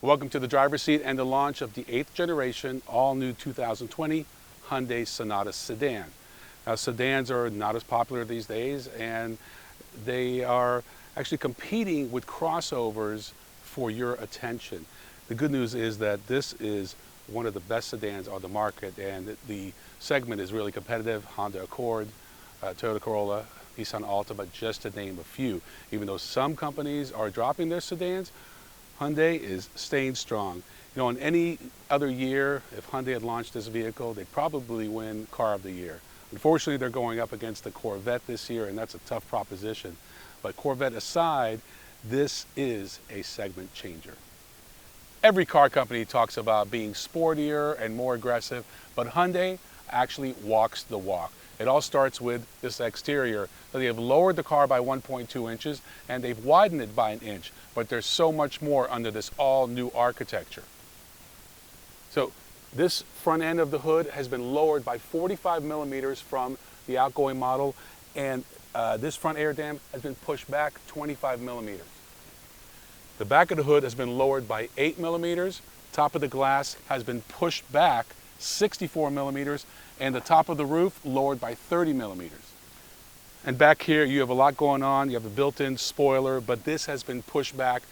Welcome to the driver's seat and the launch of the 8th generation, all-new 2020 Hyundai Sonata sedan. Now, sedans are not as popular these days, and they are actually competing with crossovers for your attention. The good news is that this is one of the best sedans on the market, and the segment is really competitive. Honda Accord, Toyota Corolla, Nissan Altima, just to name a few. Even though some companies are dropping their sedans, Hyundai is staying strong. You know, in any other year, if Hyundai had launched this vehicle, they'd probably win Car of the Year. Unfortunately, they're going up against the Corvette this year, and that's a tough proposition. But Corvette aside, this is a segment changer. Every car company talks about being sportier and more aggressive, but Hyundai actually walks the walk. It all starts with this exterior. So they have lowered the car by 1.2 inches and they've widened it by an inch, but there's so much more under this all-new architecture. So this front end of the hood has been lowered by 45 millimeters from the outgoing model, and this front air dam has been pushed back 25 millimeters. The back of the hood has been lowered by 8 millimeters. Top of the glass has been pushed back 64 millimeters, and the top of the roof lowered by 30 millimeters. And back here you have a lot going on. You have a built-in spoiler, but this has been pushed back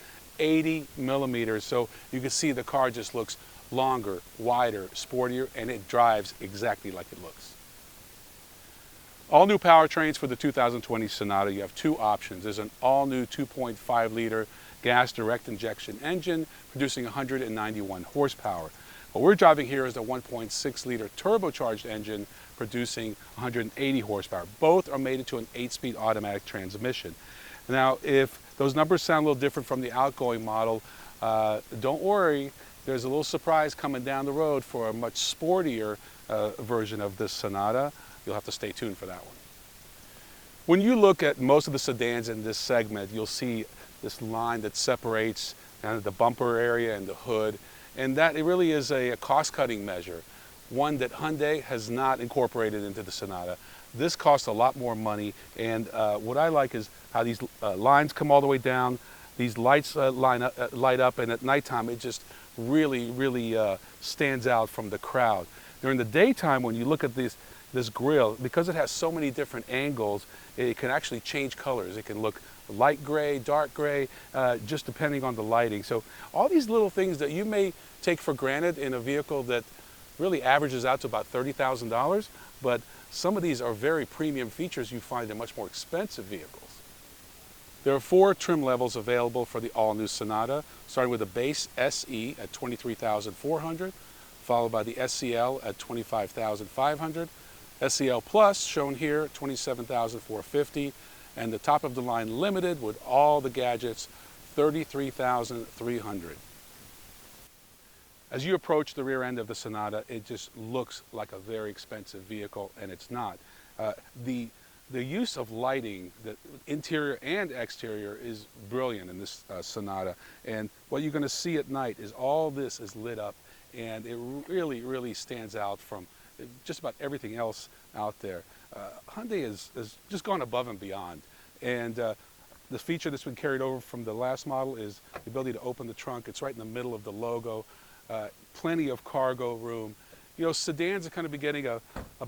80 millimeters, so you can see the car just looks longer, wider, sportier, and it drives exactly like it looks. All new powertrains for the 2020 Sonata. You have two options. There's an all-new 2.5 liter gas direct injection engine producing 191 horsepower. What we're driving here is the 1.6 liter turbocharged engine producing 180 horsepower. Both are mated to an 8-speed automatic transmission. Now, if those numbers sound a little different from the outgoing model, don't worry. There's a little surprise coming down the road for a much sportier version of this Sonata. You'll have to stay tuned for that one. When you look at most of the sedans in this segment, you'll see this line that separates the bumper area and the hood, and that it really is a cost-cutting measure, one that Hyundai has not incorporated into the Sonata. This costs a lot more money, and what I like is how these lines come all the way down. These lights light up, and at nighttime it just really stands out from the crowd. During the daytime, when you look at this grille, because it has so many different angles, it can actually change colors. It can look light gray, dark gray, just depending on the lighting. So all these little things that you may take for granted in a vehicle that really averages out to about $30,000, but some of these are very premium features you find in much more expensive vehicles. There are 4 trim levels available for the all-new Sonata, starting with the base SE at $23,400, followed by the SCL at $25,500, SCL Plus, shown here, $27,450, and the top of the line limited with all the gadgets, $33,300. As you approach the rear end of the Sonata, it just looks like a very expensive vehicle, and it's not. The use of lighting, the interior and exterior, is brilliant in this Sonata, and what you're going to see at night is all this is lit up, and it really stands out from just about everything else out there. Hyundai has just gone above and beyond, and the feature that's been carried over from the last model is the ability to open the trunk. It's right in the middle of the logo. Plenty of cargo room. You know, sedans are kind of getting a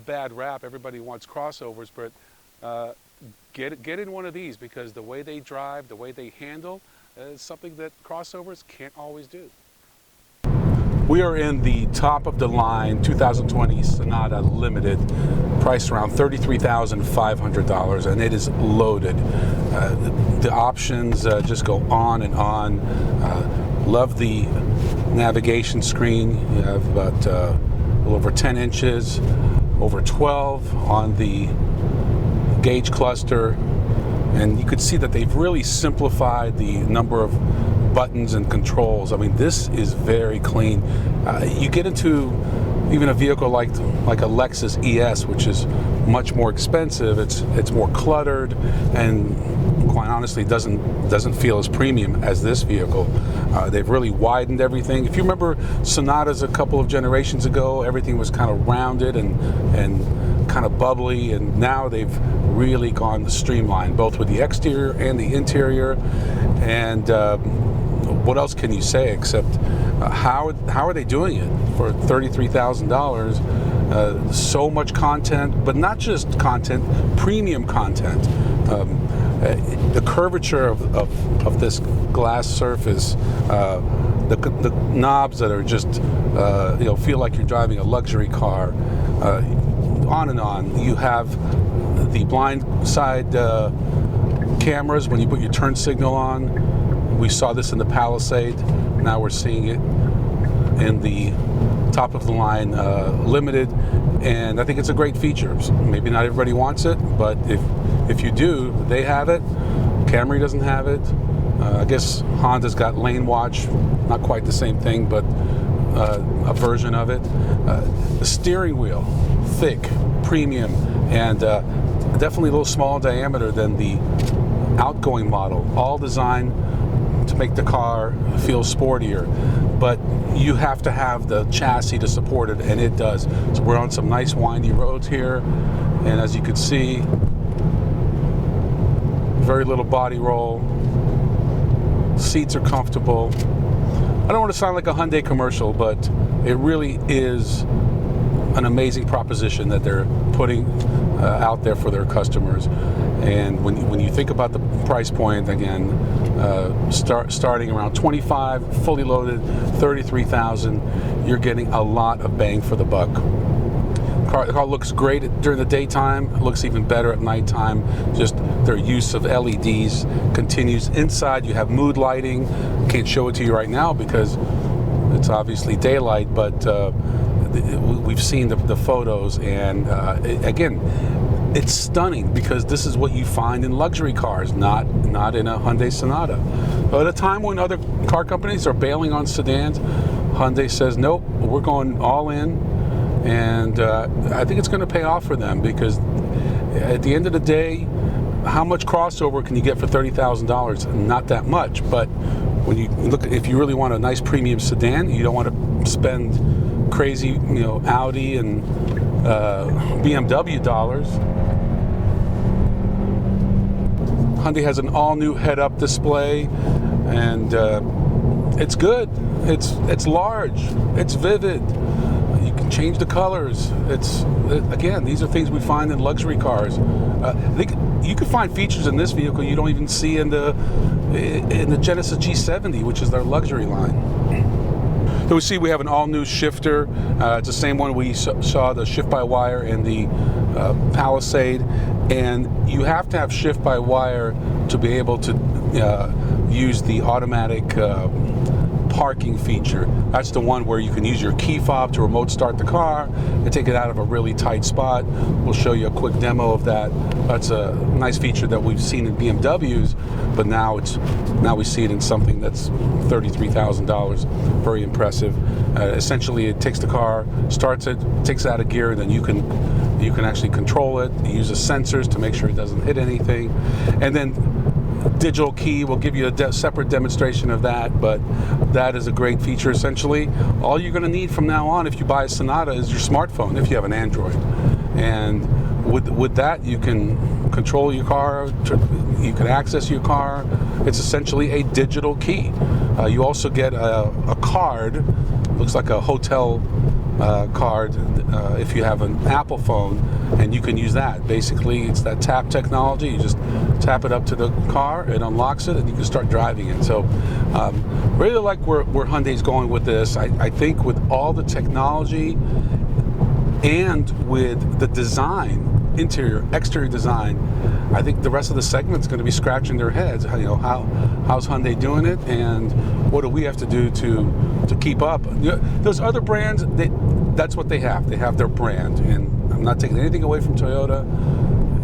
bad rap. Everybody wants crossovers, but get in one of these, because the way they drive, the way they handle, is something that crossovers can't always do. We are in the top of the line 2020 Sonata Limited, priced around $33,500, and it is loaded. The options just go on and on. Love the navigation screen. You have about a little over 10 inches, over 12 on the gauge cluster, and you could see that they've really simplified the number of buttons and controls. I mean, this is very clean. You get into even a vehicle like a Lexus ES, which is much more expensive. It's more cluttered, and quite honestly doesn't feel as premium as this vehicle. They've really widened everything. If you remember Sonatas a couple of generations ago, everything was kind of rounded and kind of bubbly, and now they've really gone streamlined, both with the exterior and the interior. And what else can you say except how are they doing it for $33,000? So much content, but not just content, premium content. The curvature of this glass surface, the knobs that are just feel like you're driving a luxury car, on and on. You have the blind side cameras when you put your turn signal on. We saw this in the Palisade. Now we're seeing it in the top of the line Limited, and I think it's a great feature. Maybe not everybody wants it, but if you do, they have it. Camry doesn't have it. I guess Honda's got lane watch, not quite the same thing, but a version of it. The steering wheel, thick, premium, and definitely a little smaller diameter than the outgoing model. All designed to make the car feel sportier, but you have to have the chassis to support it, and it does. So we're on some nice windy roads here, and as you can see, very little body roll. Seats are comfortable. I don't want to sound like a Hyundai commercial, but it really is an amazing proposition that they're putting out there for their customers. And when you think about the price point, again, starting around 25, fully loaded, 33,000, you're getting a lot of bang for the buck. The car looks great during the daytime, looks even better at nighttime. Just their use of LEDs continues. Inside you have mood lighting. Can't show it to you right now because it's obviously daylight, but we've seen the photos, and again, it's stunning because this is what you find in luxury cars, not in a Hyundai Sonata. So at a time when other car companies are bailing on sedans, Hyundai says, nope, we're going all in. And I think it's going to pay off for them, because at the end of the day, how much crossover can you get for $30,000? Not that much. But when you look, if you really want a nice premium sedan, you don't want to spend crazy, Audi and BMW dollars. Hyundai has an all-new head-up display, and it's good. It's large. It's vivid. Change the colors. Again, these are things we find in luxury cars. I think you can find features in this vehicle you don't even see in the Genesis G70, which is their luxury line. So we see we have an all-new shifter. It's the same one we saw, the shift-by-wire in the Palisade, and you have to have shift-by-wire to be able to use the automatic parking feature. That's the one where you can use your key fob to remote start the car and take it out of a really tight spot. We'll show you a quick demo of that. That's a nice feature that we've seen in BMWs, but now we see it in something that's $33,000. Very impressive. Essentially, it takes the car, starts it, takes it out of gear, and then you can actually control it. It uses sensors to make sure it doesn't hit anything, and then digital key. We'll give you a separate demonstration of that, but that is a great feature. Essentially, all you're going to need from now on if you buy a Sonata is your smartphone if you have an Android, and with that you can control your car, you can access your car. It's essentially a digital key. You also get a card, looks like a hotel card, if you have an Apple phone, and you can use that. Basically, it's that tap technology. You just tap it up to the car, it unlocks it, and you can start driving it. So really like where Hyundai's going with this. I think with all the technology and with the design, interior, exterior design, I think the rest of the segment's going to be scratching their heads. How's Hyundai doing it, and what do we have to do to keep up? Those other brands, that's what they have. They have their brand, and I'm not taking anything away from Toyota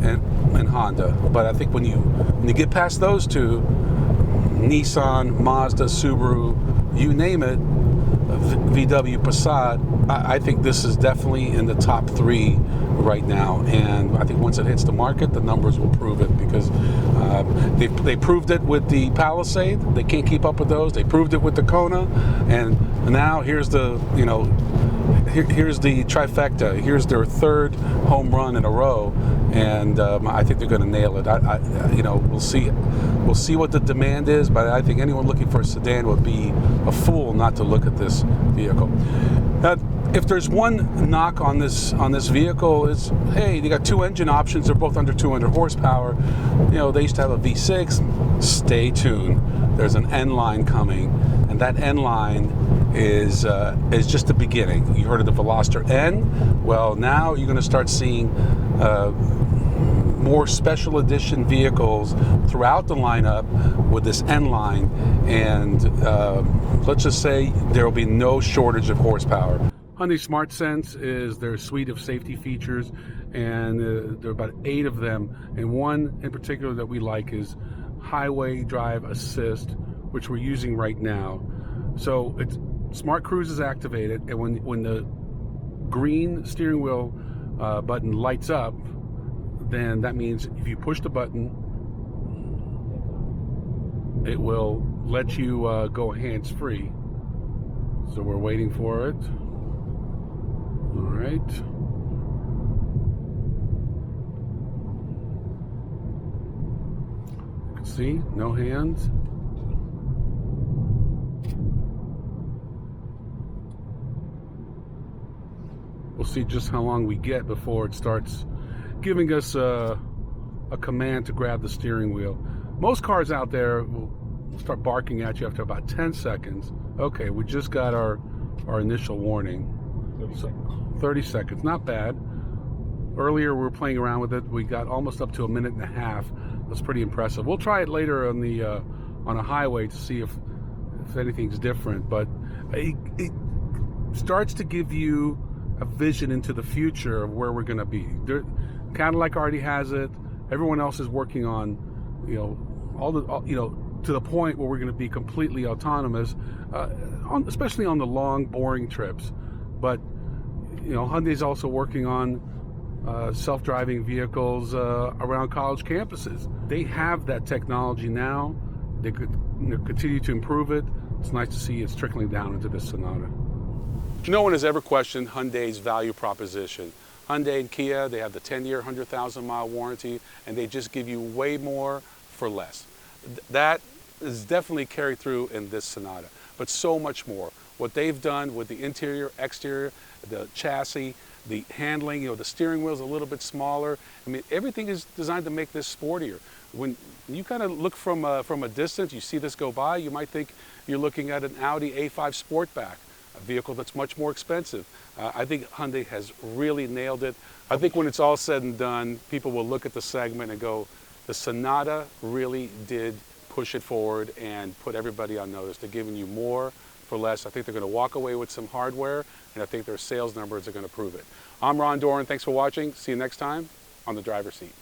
and Honda, but I think when you get past those two, Nissan, Mazda, Subaru, you name it, VW, Passat, I think this is definitely in the top three right now, and I think once it hits the market, the numbers will prove it, because they proved it with the Palisade. They can't keep up with those. They proved it with the Kona, and now here's the here's the trifecta. Here's their third home run in a row, and I think they're going to nail it. We'll see We'll see what the demand is, but I think anyone looking for a sedan would be a fool not to look at this vehicle. If there's one knock on this vehicle, is hey, they got two engine options. They're both under 200 horsepower. You know, they used to have a V6. Stay tuned. There's an N line coming, and that N line is just the beginning. You heard of the Veloster N? Well, now you're going to start seeing more special edition vehicles throughout the lineup with this N line, and let's just say there will be no shortage of horsepower. Hyundai SmartSense is their suite of safety features, and there are about 8 of them, and one in particular that we like is Highway Drive Assist, which we're using right now. So it's Smart Cruise is activated, and when the green steering wheel button lights up, then that means if you push the button, it will let you go hands-free. So we're waiting for it. All right. You can see, no hands. We'll see just how long we get before it starts giving us a command to grab the steering wheel. Most cars out there will start barking at you after about 10 seconds. Okay, we just got our initial warning. 30 seconds, not bad. Earlier we were playing around with it. We got almost up to 1.5 minutes. That's pretty impressive. We'll try it later on the on a highway to see if anything's different. But it starts to give you a vision into the future of where we're going to be. Cadillac already has it. Everyone else is working on, to the point where we're going to be completely autonomous, especially on the long, boring trips. But Hyundai's also working on self-driving vehicles around college campuses. They have that technology now. They could continue to improve it. It's nice to see it's trickling down into this Sonata. No one has ever questioned Hyundai's value proposition. Hyundai and Kia, they have the 10-year, 100,000-mile warranty, and they just give you way more for less. That is definitely carried through in this Sonata, but so much more. What they've done with the interior, exterior, the chassis, the handling, the steering wheel's a little bit smaller. I mean, everything is designed to make this sportier. When you kind of look from a distance, you see this go by, you might think you're looking at an Audi A5 Sportback, a vehicle that's much more expensive. I think Hyundai has really nailed it. I think when it's all said and done, people will look at the segment and go, the Sonata really did push it forward and put everybody on notice. They're giving you more for less. I think they're going to walk away with some hardware, and I think their sales numbers are going to prove it. I'm Ron Doran. Thanks for watching. See you next time on The Driver's Seat.